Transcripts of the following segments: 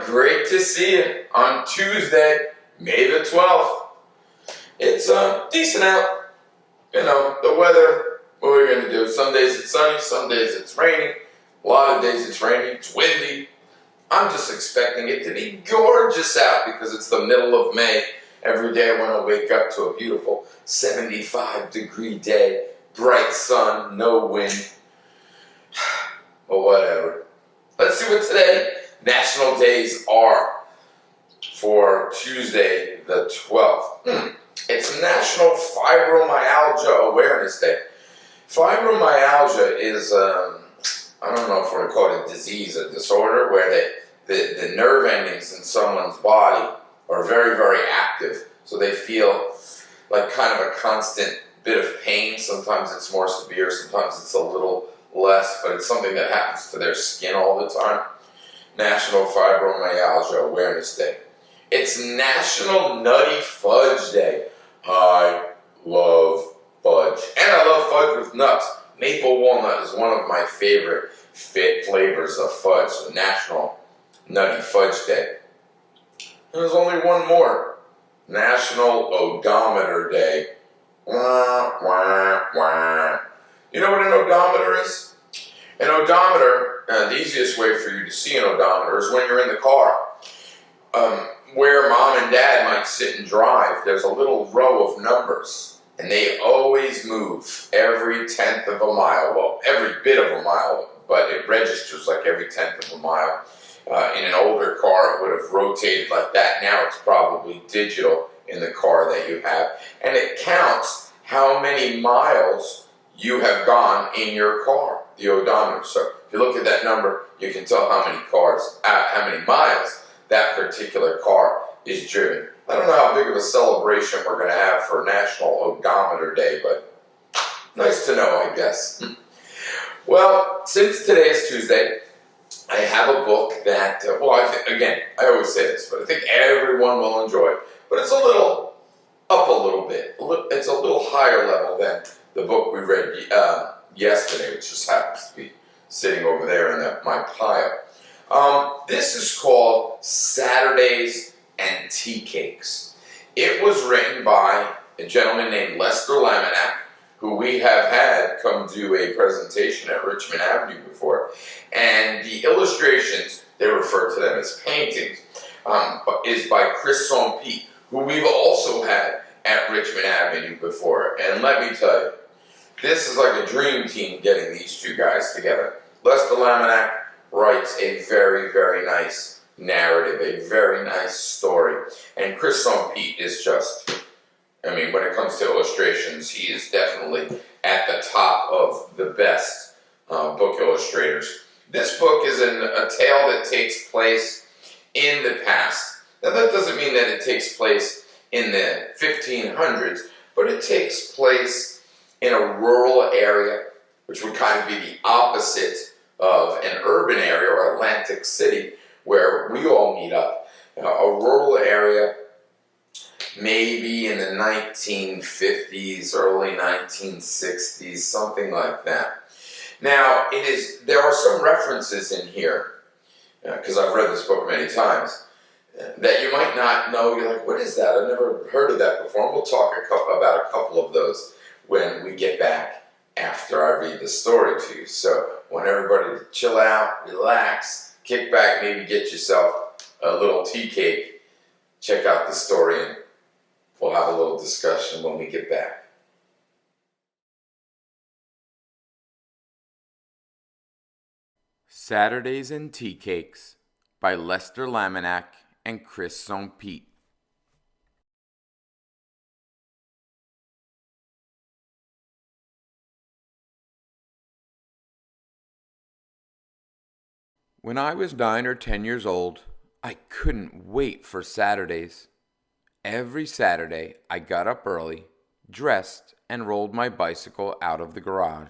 great to see you on Tuesday, May the 12th. It's decent out. You know, the weather, what are we going to do? Some days it's sunny, some days it's raining. A lot of days it's raining, it's windy. I'm just expecting it to be gorgeous out because it's the middle of May. Every day I want to wake up to a beautiful 75-degree day, bright sun, no wind. But whatever. Let's see what today national days are for Tuesday the 12th. It's National Fibromyalgia Awareness Day. Fibromyalgia is, I don't know if we're going to call it a disease, a disorder, where the nerve endings in someone's body are very, very active. So they feel like kind of a constant bit of pain. Sometimes it's more severe, sometimes it's a little less, but it's something that happens to their skin all the time. National Fibromyalgia Awareness Day. It's National Nutty Fudge Day. I love fudge. And I love fudge with nuts. Maple walnut is one of my favorite flavors of fudge. So National Nutty Fudge Day. There's only one more. National Odometer Day. Wah, wah, wah. You know what an odometer is? An odometer, the easiest way for you to see an odometer is when you're in the car. Where mom and dad might sit and drive, there's a little row of numbers, and they always move every tenth of a mile. Well, every bit of a mile, but it registers like every tenth of a mile. In an older car, it would have rotated like that. Now it's probably digital in the car that you have, and it counts how many miles you have gone in your car, the odometer. So if you look at that number, you can tell how many miles that particular car is driven. I don't know how big of a celebration we're going to have for National Odometer Day, but nice to know, I guess. Well, since today is Tuesday, I have a book that, I always say this, but I think everyone will enjoy. But it's up a little bit. It's a little higher level than the book we read yesterday, which just happens to be sitting over there in my pile. This is called Saturdays and Teacakes. It was written by a gentleman named Lester Laminack, who we have had come do a presentation at Richmond Avenue before. And the illustrations, they refer to them as paintings, is by Soentpiet, who we've also had at Richmond Avenue before. And let me tell you, this is like a dream team getting these two guys together. Lester Laminack writes a very, very nice narrative, a very nice story. And Soentpiet is just, when it comes to illustrations, he is definitely at the top of the best book illustrators. This book is a tale that takes place in the past. Now that doesn't mean that it takes place in the 1500s, but it takes place in a rural area, which would kind of be the opposite of an urban area or Atlantic City where we all meet up. A rural area, maybe in the 1950s, early 1960s, something like that. Now, there are some references in here, because I've read this book many times, that you might not know. You're like, what is that? I've never heard of that before. And we'll talk about a couple of those when we get back after I read the story to you. So I want everybody to chill out, relax, kick back, maybe get yourself a little tea cake, check out the story, and we'll have a little discussion when we get back. Saturdays and Teacakes by Lester Laminack and Soentpiet. When I was 9 or 10 years old, I couldn't wait for Saturdays. Every Saturday, I got up early, dressed, and rolled my bicycle out of the garage.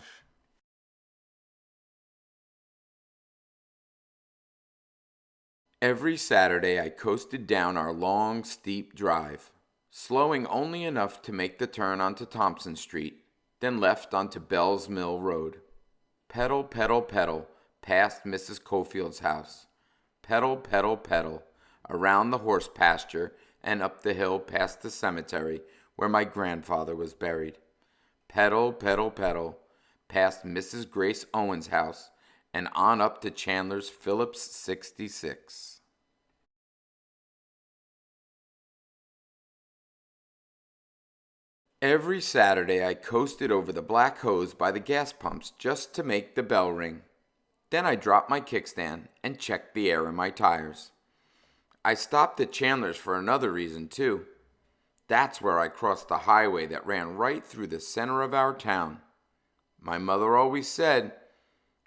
Every Saturday, I coasted down our long, steep drive, slowing only enough to make the turn onto Thompson Street, then left onto Bell's Mill Road. Pedal, pedal, pedal, past Mrs. Cofield's house, Pedal, pedal, pedal, around the horse pasture and up the hill past the cemetery where my grandfather was buried. Pedal, pedal, pedal, past Mrs. Grace Owens' house and on up to Chandler's Phillips 66. Every Saturday I coasted over the black hose by the gas pumps just to make the bell ring. Then I dropped my kickstand and checked the air in my tires. I stopped at Chandler's for another reason too. That's where I crossed the highway that ran right through the center of our town. My mother always said,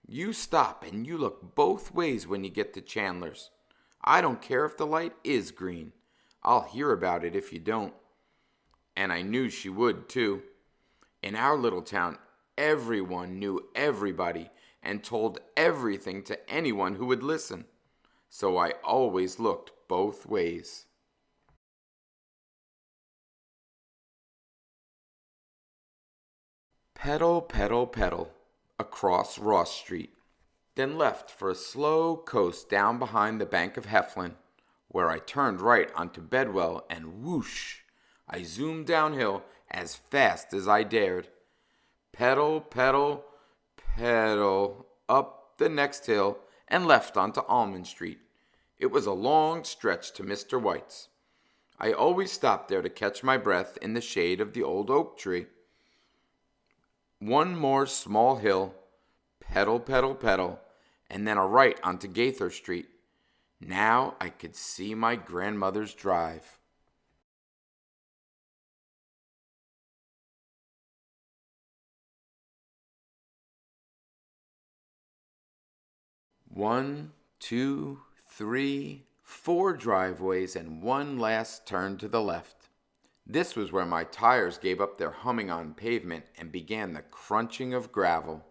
"You stop and you look both ways when you get to Chandler's. I don't care if the light is green. I'll hear about it if you don't." And I knew she would too. In our little town, everyone knew everybody and told everything to anyone who would listen. So I always looked both ways. Pedal, pedal, pedal, across Ross Street, then left for a slow coast down behind the Bank of Heflin, where I turned right onto Bedwell and whoosh, I zoomed downhill as fast as I dared. Pedal, pedal, pedal, up the next hill and left onto Almond Street. It was a long stretch to Mr. White's. I always stopped there to catch my breath in the shade of the old oak tree. One more small hill, pedal, pedal, pedal, and then a right onto Gaither Street. Now I could see my grandmother's drive. One, two, three, four driveways and one last turn to the left. This was where my tires gave up their humming on pavement and began the crunching of gravel.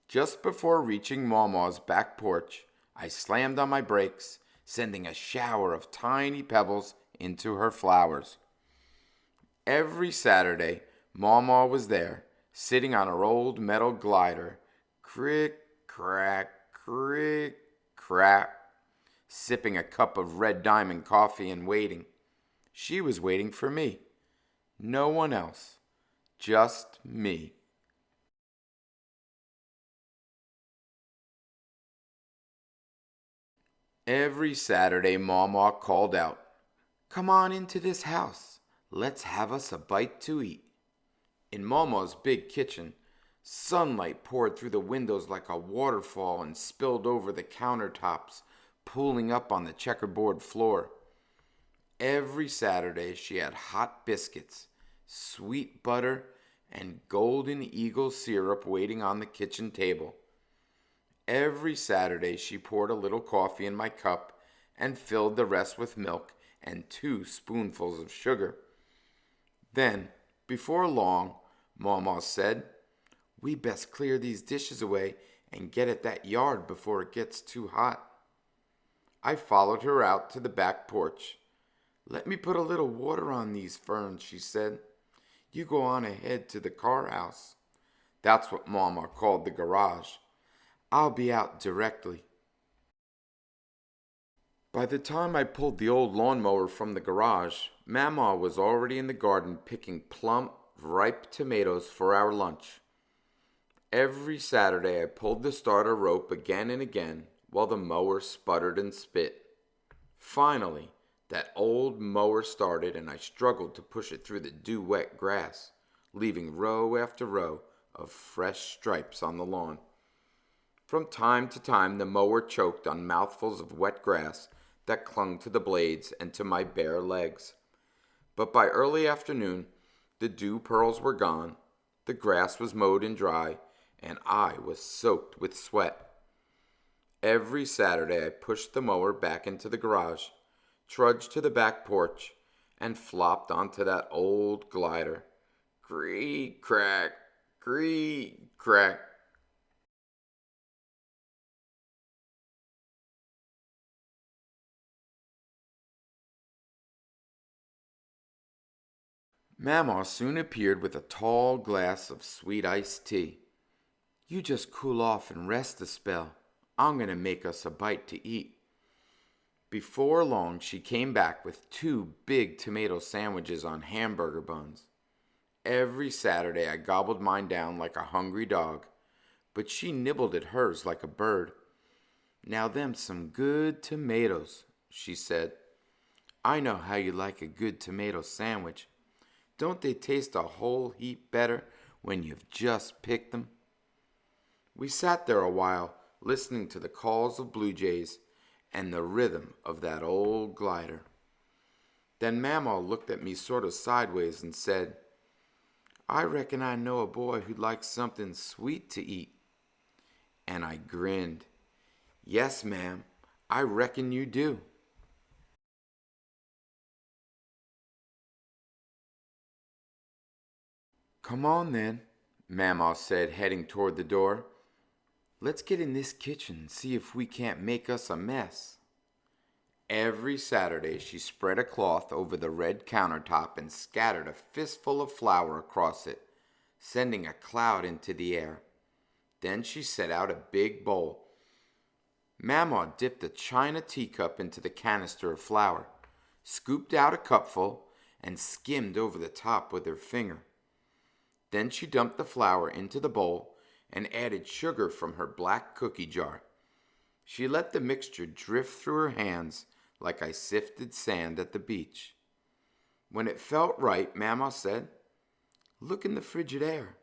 Just before reaching Mawmaw's back porch, I slammed on my brakes, sending a shower of tiny pebbles into her flowers. Every Saturday, Mawmaw was there, sitting on her old metal glider, crick, crack, crick, crack, sipping a cup of Red Diamond coffee and waiting. She was waiting for me. No one else. Just me. Every Saturday, Mawmaw called out, "Come on into this house. Let's have us a bite to eat." In Mawmaw's big kitchen, sunlight poured through the windows like a waterfall and spilled over the countertops, pooling up on the checkerboard floor. Every Saturday she had hot biscuits, sweet butter, and Golden Eagle syrup waiting on the kitchen table. Every Saturday she poured a little coffee in my cup and filled the rest with milk and 2 spoonfuls of sugar. Then, before long, Mawmaw said, "We best clear these dishes away and get at that yard before it gets too hot." I followed her out to the back porch. "Let me put a little water on these ferns," she said. "You go on ahead to the car house." That's what Mawmaw called the garage. "I'll be out directly." By the time I pulled the old lawnmower from the garage, Mamaw was already in the garden picking plump, ripe tomatoes for our lunch. Every Saturday I pulled the starter rope again and again while the mower sputtered and spit. Finally, that old mower started and I struggled to push it through the dew-wet grass, leaving row after row of fresh stripes on the lawn. From time to time the mower choked on mouthfuls of wet grass that clung to the blades and to my bare legs. But by early afternoon, the dew pearls were gone, the grass was mowed and dry, and I was soaked with sweat. Every Saturday I pushed the mower back into the garage, trudged to the back porch, and flopped onto that old glider. Creak, crack, creak, crack. Mamaw soon appeared with a tall glass of sweet iced tea. "You just cool off and rest a spell. I'm going to make us a bite to eat." Before long, she came back with 2 big tomato sandwiches on hamburger buns. Every Saturday I gobbled mine down like a hungry dog, but she nibbled at hers like a bird. "Now them's some good tomatoes," she said. "I know how you like a good tomato sandwich. Don't they taste a whole heap better when you've just picked them?" We sat there a while, listening to the calls of blue jays and the rhythm of that old glider. Then Mamaw looked at me sort of sideways and said, "I reckon I know a boy who'd like something sweet to eat." And I grinned. "Yes, ma'am, I reckon you do." "Come on then," Mamaw said, heading toward the door. "Let's get in this kitchen and see if we can't make us a mess." Every Saturday she spread a cloth over the red countertop and scattered a fistful of flour across it, sending a cloud into the air. Then she set out a big bowl. Mamaw dipped a china teacup into the canister of flour, scooped out a cupful, and skimmed over the top with her finger. Then she dumped the flour into the bowl and added sugar from her black cookie jar. She let the mixture drift through her hands like I sifted sand at the beach. When it felt right, Mamaw said, "Look in the Frigidaire,"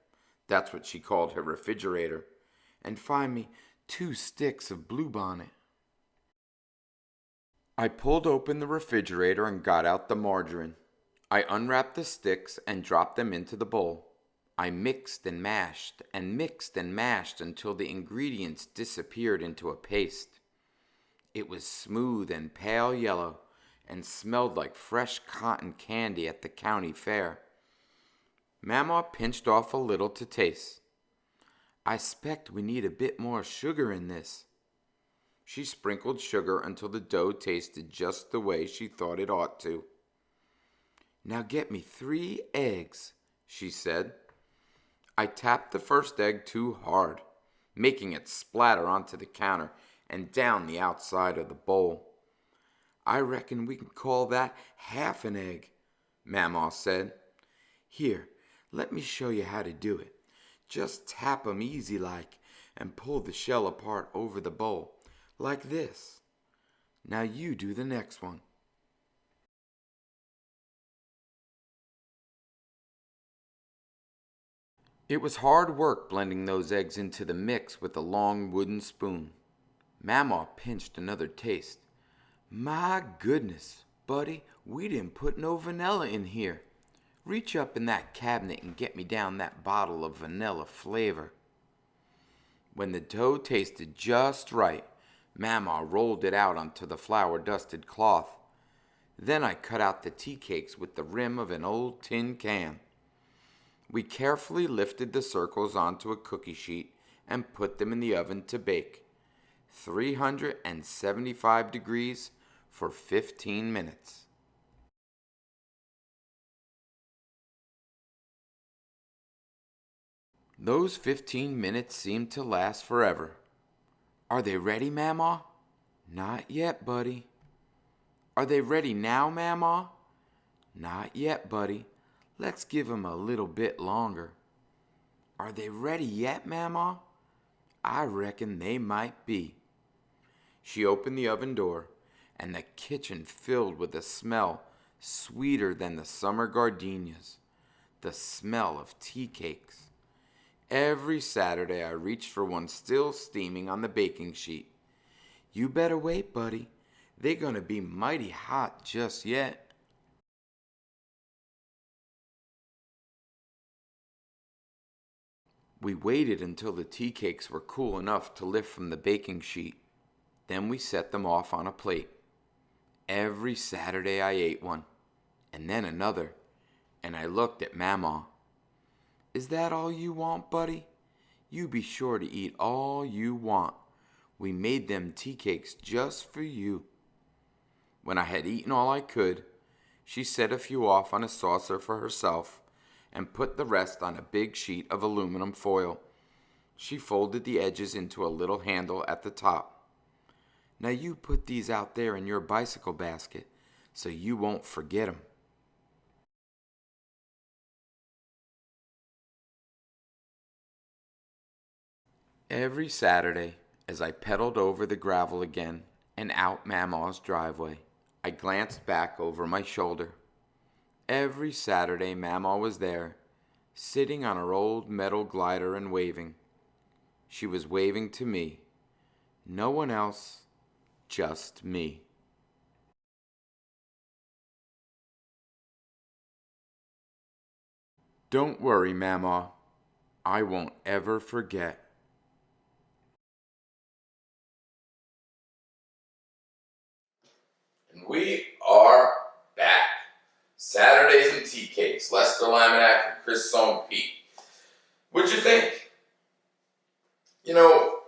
that's what she called her refrigerator, "and find me 2 sticks of bluebonnet." I pulled open the refrigerator and got out the margarine. I unwrapped the sticks and dropped them into the bowl. I mixed and mashed and mixed and mashed until the ingredients disappeared into a paste. It was smooth and pale yellow and smelled like fresh cotton candy at the county fair. Mamaw pinched off a little to taste. "I 'spect we need a bit more sugar in this." She sprinkled sugar until the dough tasted just the way she thought it ought to. "Now get me 3 eggs," she said. I tapped the first egg too hard, making it splatter onto the counter and down the outside of the bowl. "I reckon we can call that half an egg," Mamaw said. "Here, let me show you how to do it. Just tap 'em easy like and pull the shell apart over the bowl, like this. Now you do the next one." It was hard work blending those eggs into the mix with a long wooden spoon. Mamaw pinched another taste. "My goodness, buddy, we didn't put no vanilla in here. Reach up in that cabinet and get me down that bottle of vanilla flavor." When the dough tasted just right, Mamaw rolled it out onto the flour-dusted cloth. Then I cut out the tea cakes with the rim of an old tin can. We carefully lifted the circles onto a cookie sheet and put them in the oven to bake. 375 degrees for 15 minutes. Those 15 minutes seemed to last forever. "Are they ready, Mamaw?" "Not yet, buddy." "Are they ready now, Mamaw?" "Not yet, buddy. Let's give 'em a little bit longer." "Are they ready yet, Mamaw?" "I reckon they might be." She opened the oven door, and the kitchen filled with a smell sweeter than the summer gardenias, the smell of tea cakes. Every Saturday I reached for one still steaming on the baking sheet. "You better wait, buddy. They're gonna be mighty hot just yet." We waited until the tea cakes were cool enough to lift from the baking sheet. Then we set them off on a plate. Every Saturday I ate one, and then another, and I looked at Mamaw. "Is that all you want, buddy? You be sure to eat all you want. We made them tea cakes just for you." When I had eaten all I could, she set a few off on a saucer for herself and put the rest on a big sheet of aluminum foil. She folded the edges into a little handle at the top. Now you put these out there in your bicycle basket so you won't forget 'em." Every Saturday, as I pedaled over the gravel again and out Mamaw's driveway, I glanced back over my shoulder. Every Saturday, Mamaw was there, sitting on her old metal glider and waving. She was waving to me. No one else, just me. Don't worry, Mamaw. I won't ever forget. And we are back. Saturdays and Teacakes. Lester Laminack and Chris Soentpiet. What'd you think? You know,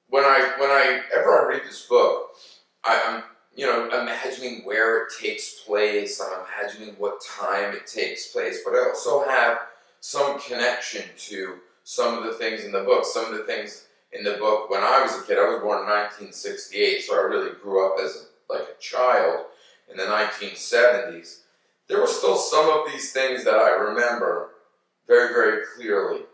whenever I read this book, I'm imagining where it takes place. I'm imagining what time it takes place, but I also have some connection to some of the things in the book. Some of the things in the book when I was a kid. I was born in 1968, so I really grew up as a child in the 1970s. There were still some of these things that I remember very, very clearly.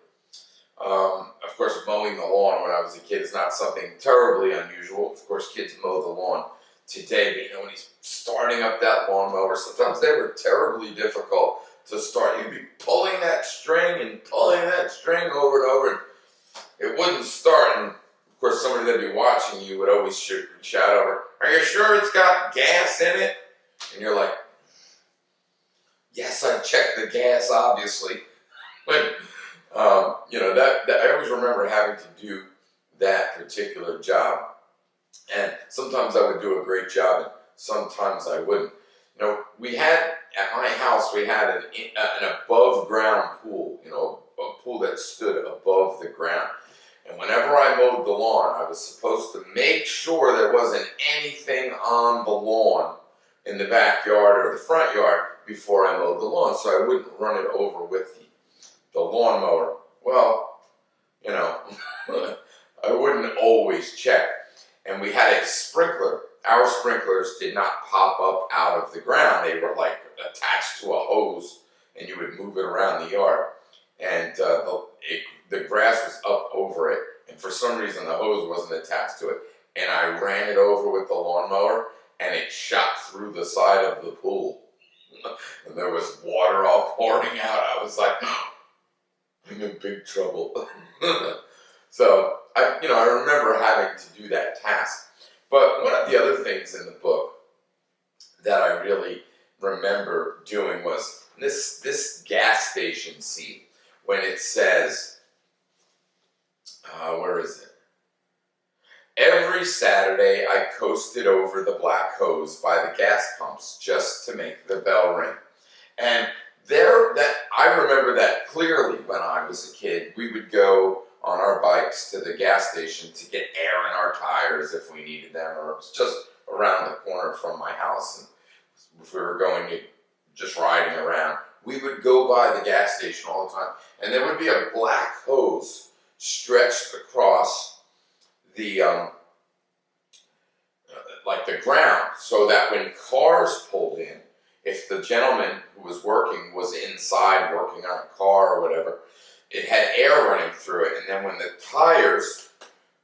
Of course, mowing the lawn when I was a kid is not something terribly unusual. Of course, kids mow the lawn today, but when he's starting up that lawnmower, sometimes they were terribly difficult to start. You'd be pulling that string and pulling that string over and over, and it wouldn't start. And of course, somebody that'd be watching you would always shout over, "Are you sure it's got gas in it?" And you're like, "Yes, I checked the gas, obviously." But I always remember having to do that particular job, and sometimes I would do a great job, and sometimes I wouldn't. We had at my house an above ground pool, a pool that stood above the ground. And whenever I mowed the lawn, I was supposed to make sure there wasn't anything on the lawn in the backyard or the front yard before I mowed the lawn, so I wouldn't run it over with the lawnmower. Well, I wouldn't always check. And we had a sprinkler. Our sprinklers did not pop up out of the ground. They were attached to a hose, and you would move it around the yard. And the grass was up over it, and for some reason the hose wasn't attached to it. And I ran it over with the lawnmower, and it shot through the side of the pool. And there was water all pouring out. I was like, I'm in big trouble. So I remember having to do that task. But one of the other things in the book that I really remember doing was this gas station scene when it says, where is it? Every Saturday I coasted over the black hose by the gas pumps just to make the bell ring. And I remember that clearly when I was a kid. We would go on our bikes to the gas station to get air in our tires if we needed them, or it was just around the corner from my house. And if we were going to just riding around, we would go by the gas station all the time. And there would be a black hose stretched across the the ground, so that when cars pulled in, if the gentleman who was working was inside working on a car or whatever, it had air running through it, and then when the tires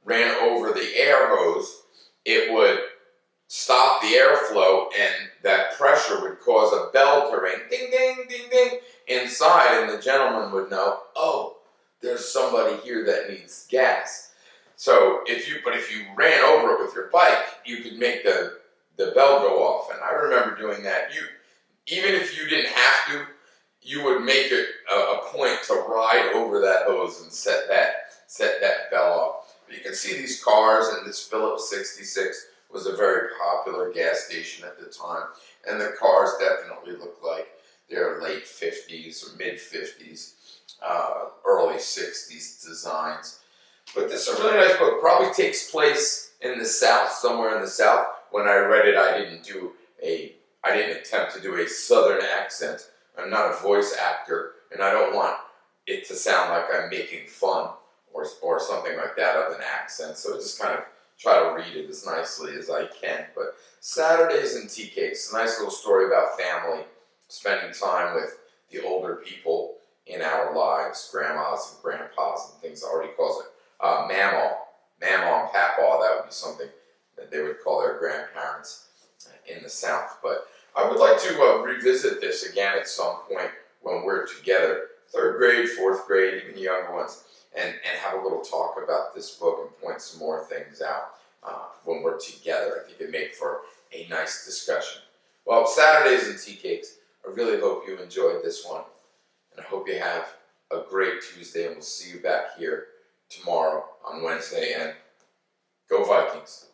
ran over the air hose, it would stop the airflow, and that pressure would cause a bell to ring, ding, ding, ding, ding, inside, and the gentleman would know, oh, there's somebody here that needs gas. So if you ran over it with your bike, you could make the bell go off. And I remember doing that. Even if you didn't have to, you would make it a point to ride over that hose and set that bell off. But you can see these cars, and this Phillips 66 was a very popular gas station at the time. And the cars definitely looked like they're late 50s or mid 50s, early 60s designs. But this is a really nice book. Probably takes place in the South, somewhere in the South. When I read it, I didn't attempt to do a Southern accent. I'm not a voice actor, and I don't want it to sound like I'm making fun or something like that of an accent. So it just kind of try to read it as nicely as I can. But Saturdays and Teacakes, a nice little story about family, spending time with the older people in our lives, grandmas and grandpas and things. I already calls it mamaw, mamaw and papaw. That would be something that they would call their grandparents in the South. But I would like to revisit this again at some point when we're together, 3rd grade, 4th grade, even the younger ones, and have a little talk about this book and point some more things out when we're together. I think it'd make for a nice discussion. Well, Saturdays and Teacakes, I really hope you enjoyed this one, and I hope you have a great Tuesday, and we'll see you back here tomorrow on Wednesday, and go Vikings.